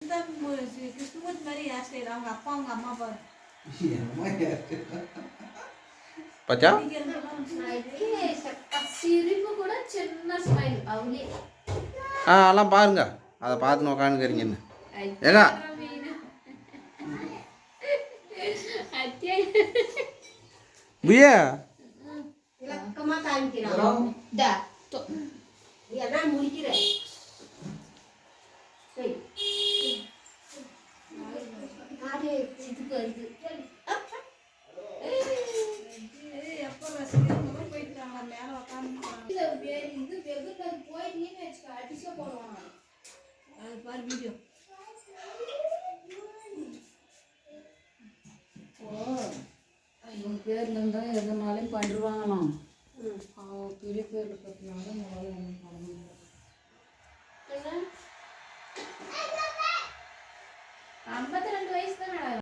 கிருஷ்ணமூர்த்தி மாதிரி hair style அவங்க அப்பா அவங்க அம்மா பாரு பச்சா சிரிப்பு கூட சின்ன ஸ்மைல் அவளே அதெல்லாம் பாருங்க அதை பார்த்து உட்காந்துக்கிறீங்கன்னு ஏங்க புய்யா இலக்கமா காமிக்கிறான் என்ன முடிக்கிற இதுக்கு வருது எப்போ ரசிகர்களும் போயிட்டாங்களா மேலே உட்காந்து இது வெகுல போயிட்டீங்கன்னு வச்சுக்க அடிச்ச போடுவாங்க அது பாரு வீடியோ இவங்க பேர்ல இருந்தா எதுனாலும் பண்ணிடுவாங்களாம் பெரிய பேர்ல பார்த்தனால முதல்ல ஒன்றும் பண்ண முடியாது 52 வயசு தான்